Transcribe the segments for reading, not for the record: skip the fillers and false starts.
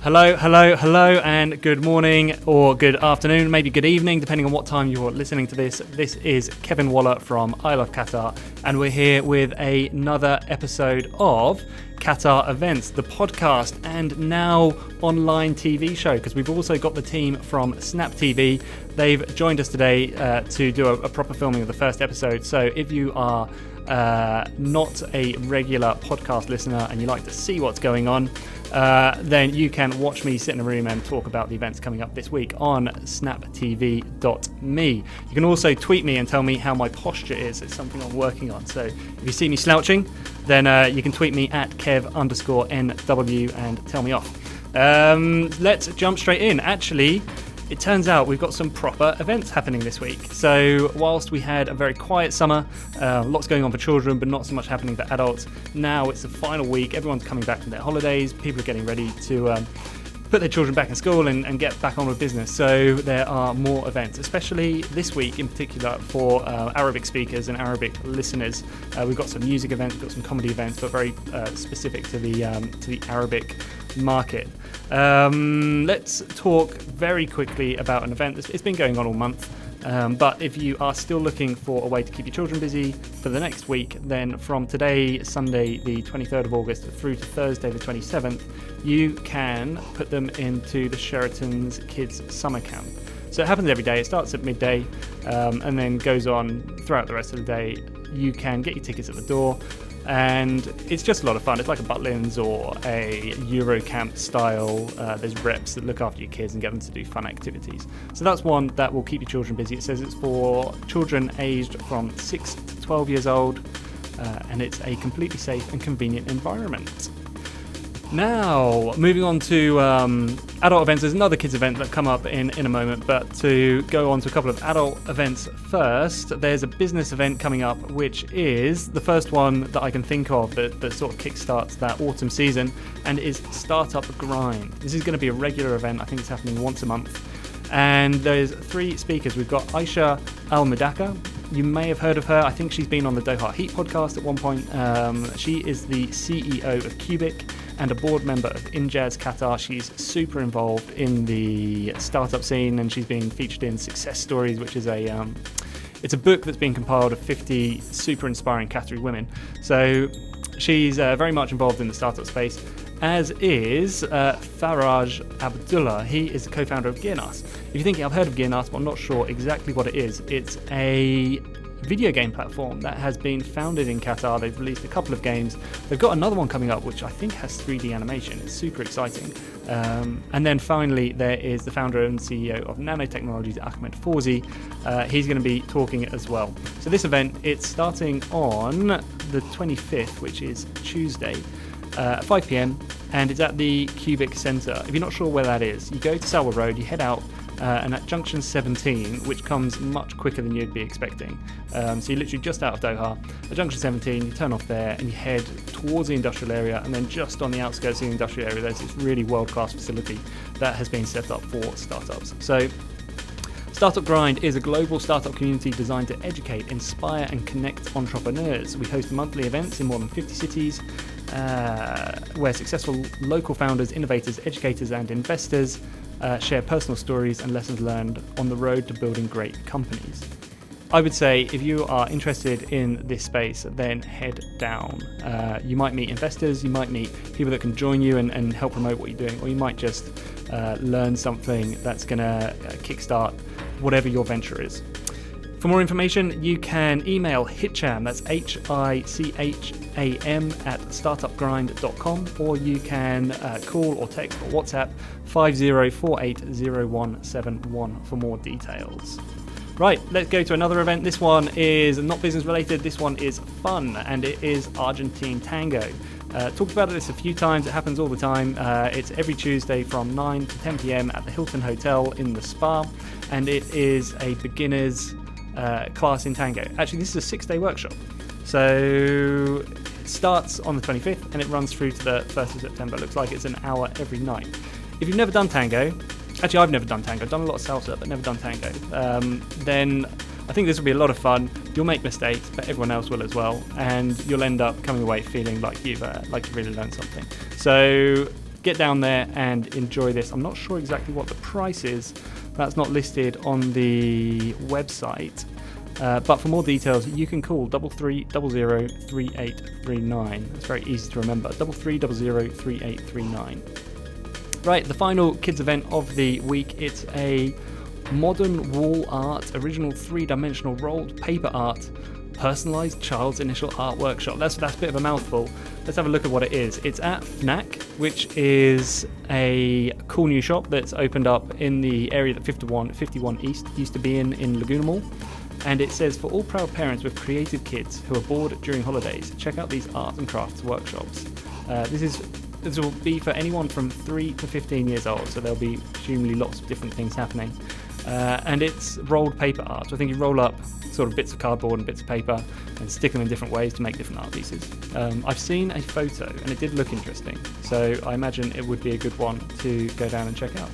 Hello, and good morning or good afternoon, maybe good evening, depending on what time you're listening to this. This is Kevin Waller from I Love Qatar, and we're here with another episode of Qatar Events, the podcast and now online TV show, because we've also got the team from Snap TV. They've joined us today to do a proper filming of the first episode. So if you are not a regular podcast listener and you like to see what's going on, then you can watch me sit in a room and talk about the events coming up this week on snaptv.me. You can also tweet me and tell me how my posture is. It's something I'm working on. So if you see me slouching, then you can tweet me at kev_nw and tell me off. Let's jump straight in. Actually, it turns out we've got some proper events happening this week. So whilst we had a very quiet summer, lots going on for children, but not so much happening for adults, now it's the final week. Everyone's coming back from their holidays. People are getting ready to put their children back in school and get back on with business. So there are more events, especially this week in particular for Arabic speakers and Arabic listeners. We've got some music events, we've got some comedy events, but very specific to the Arabic market. Let's talk very quickly about an event it's been going on all month. But if you are still looking for a way to keep your children busy for the next week, then from today, Sunday, the 23rd of August, through to Thursday, the 27th, you can put them into the Sheraton's Kids Summer Camp. So it happens every day. It starts at midday and then goes on throughout the rest of the day. You can get your tickets at the door. And it's just a lot of fun. It's like a Butlins or a Eurocamp style. There's reps that look after your kids and get them to do fun activities. So that's one that will keep your children busy. It says it's for children aged from 6 to 12 years old, and it's a completely safe and convenient environment. Now, moving on to adult events. There's another kids event that come up in a moment, but to go on to a couple of adult events first, there's a business event coming up, which is the first one that I can think of that sort of kickstarts that autumn season, and is Startup Grind. This is going to be a regular event. I think it's happening once a month. And there's 3 speakers. We've got Aisha Al-Mudaka. You may have heard of her. I think she's been on the Doha Heat podcast at one point. She is the CEO of Cubic and a board member of Injaz Qatar. She's super involved in the startup scene, and she's been featured in Success Stories, which is it's a book that's been compiled of 50 super inspiring Qatari women. So she's very much involved in the startup space, as is Faraj Abdullah. He is the co-founder of Gearnas. If you're thinking, I've heard of Gearnas, but I'm not sure exactly what it is, it's a video game platform that has been founded in Qatar. They've released a couple of games. They've got another one coming up, which I think has 3D animation. It's super exciting. And then finally, there is the founder and CEO of Nanotechnologies, Ahmed Fawzi. He's going to be talking as well. So this event, it's starting on the 25th, which is Tuesday, at 5 p.m, and it's at the Cubic Centre. If you're not sure where that is, you go to Salwa Road, you head out, and at Junction 17, which comes much quicker than you'd be expecting. So you're literally just out of Doha. At Junction 17, you turn off there and you head towards the industrial area, and then just on the outskirts of the industrial area, there's this really world-class facility that has been set up for startups. So Startup Grind is a global startup community designed to educate, inspire, and connect entrepreneurs. We host monthly events in more than 50 cities where successful local founders, innovators, educators, and investors share personal stories and lessons learned on the road to building great companies. I would say if you are interested in this space, then head down. You might meet investors, you might meet people that can join you and help promote what you're doing, or you might just learn something that's going to kickstart whatever your venture is. For more information, you can email Hicham, that's HICHAM @startupgrind.com, or you can call or text or WhatsApp 50480171 for more details. Right, let's go to another event. This one is not business related, this one is fun, and it is Argentine Tango. Talked about this a few times, it happens all the time. It's every Tuesday from 9 to 10 p.m. at the Hilton Hotel in the Spa, and it is a beginner's class in tango. Actually, this is a 6-day workshop. So it starts on the 25th and it runs through to the 1st of September. It looks like it's an hour every night. If you've never done tango, actually I've never done tango, I've done a lot of salsa but never done tango, then I think this will be a lot of fun. You'll make mistakes, but everyone else will as well, and you'll end up coming away feeling like you've really learned something. So get down there and enjoy this. I'm not sure exactly what the price is. That's not listed on the website. But for more details, you can call 3300 3839. It's very easy to remember. 3300 3839. Right, the final kids event of the week. It's a modern wall art, original 3-dimensional rolled paper art, personalised child's initial art workshop. That's a bit of a mouthful. Let's have a look at what it is. It's at Fnac, which is a cool new shop that's opened up in the area that 51 East used to be in Laguna Mall. And it says, for all proud parents with creative kids who are bored during holidays, check out these art and crafts workshops. This will be for anyone from 3 to 15 years old, so there'll be presumably lots of different things happening. And it's rolled paper art. So I think you roll up sort of bits of cardboard and bits of paper and stick them in different ways to make different art pieces. I've seen a photo and it did look interesting, so I imagine it would be a good one to go down and check out.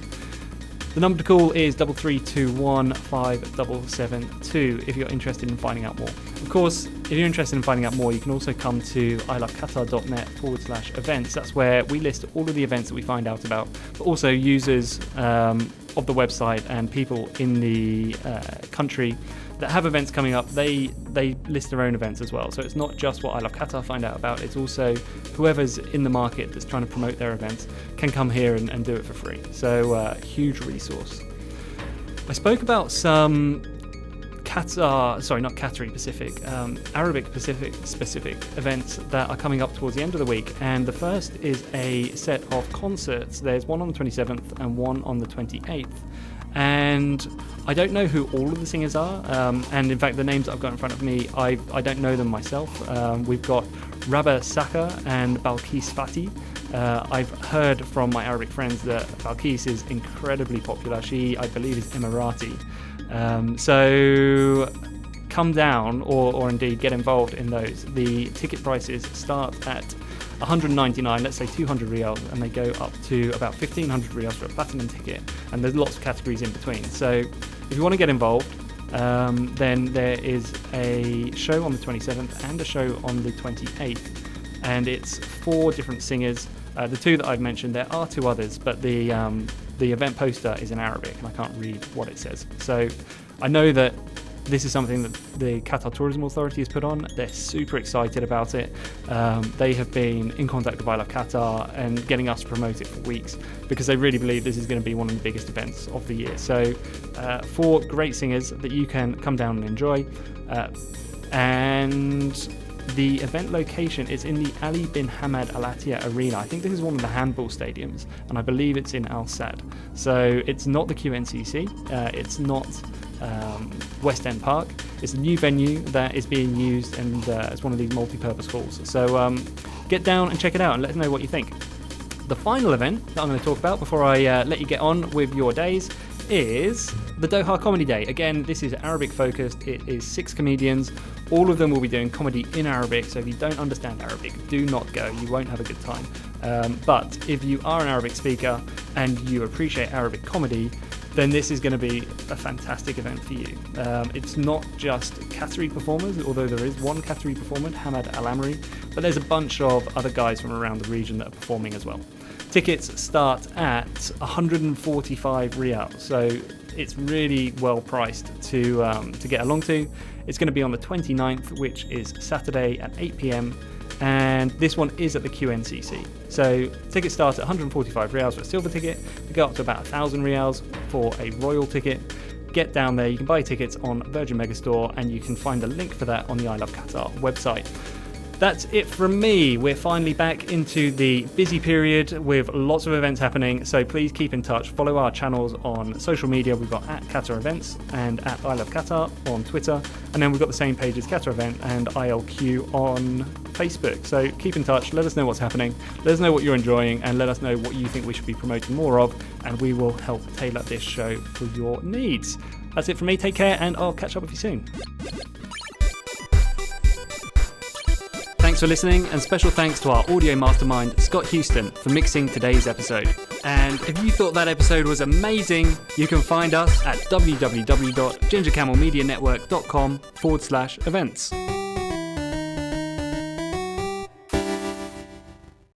The number to call is 3321 5772 if you're interested in finding out more. Of course, if you're interested in finding out more, you can also come to iloveqatar.net/events. That's where we list all of the events that we find out about, but also users of the website and people in the country that have events coming up, they list their own events as well. So it's not just what I Love Qatar find out about, it's also whoever's in the market that's trying to promote their events can come here and do it for free. So huge resource. I spoke about some Arabic Pacific specific events that are coming up towards the end of the week, and the first is a set of concerts. There's one on the 27th and one on the 28th, and I don't know who all of the singers are, and in fact the names that I've got in front of me, I don't know them myself. We've got Rabah Saka and Balkis Fati. I've heard from my Arabic friends that Balkis is incredibly popular. She, I believe, is Emirati. So come down or indeed get involved in those. The ticket prices start at 199, let's say 200 riyals, and they go up to about 1500 riyals for a platinum ticket, and there's lots of categories in between. So if you want to get involved, then there is a show on the 27th and a show on the 28th, and it's 4 different singers. The 2 that I've mentioned, there are 2 others, but the event poster is in Arabic and I can't read what it says. So I know that this is something that the Qatar Tourism Authority has put on. They're super excited about it. They have been in contact with I Love Qatar and getting us to promote it for weeks because they really believe this is going to be one of the biggest events of the year. So 4 great singers that you can come down and enjoy. And the event location is in the Ali bin Hamad Al Attiyah Arena. I think this is one of the handball stadiums, and I believe it's in Al Sadd. So it's not the QNCC, it's not West End Park. It's a new venue that is being used, and it's one of these multi-purpose halls. So get down and check it out and let us know what you think. The final event that I'm going to talk about before I let you get on with your days is the Doha Comedy Day. Again, this is Arabic focused. It is 6 comedians. All of them will be doing comedy in Arabic, so if you don't understand Arabic, do not go. You won't have a good time. But if you are an Arabic speaker and you appreciate Arabic comedy, then this is going to be a fantastic event for you. It's not just Qatari performers, although there is one Qatari performer, Hamad Al-Amri, but there's a bunch of other guys from around the region that are performing as well. Tickets start at 145 riyals, so it's really well priced to get along to. It's going to be on the 29th, which is Saturday at 8 p.m, and this one is at the QNCC. So tickets start at 145 riyals for a silver ticket. They go up to about 1,000 riyals for a royal ticket. Get down there. You can buy tickets on Virgin Megastore, and you can find a link for that on the I Love Qatar website. That's it from me. We're finally back into the busy period with lots of events happening, so please keep in touch. Follow our channels on social media. We've got at Qatar Events and at I Love Qatar on Twitter, and then we've got the same pages, Qatar Event and ILQ on Facebook. So keep in touch, let us know what's happening, let us know what you're enjoying, and let us know what you think we should be promoting more of, and we will help tailor this show for your needs. That's it from me. Take care, and I'll catch up with you soon. Thanks for listening, and special thanks to our audio mastermind, Scott Houston, for mixing today's episode. And if you thought that episode was amazing, you can find us at www.gingercamelmedianetwork.com/events.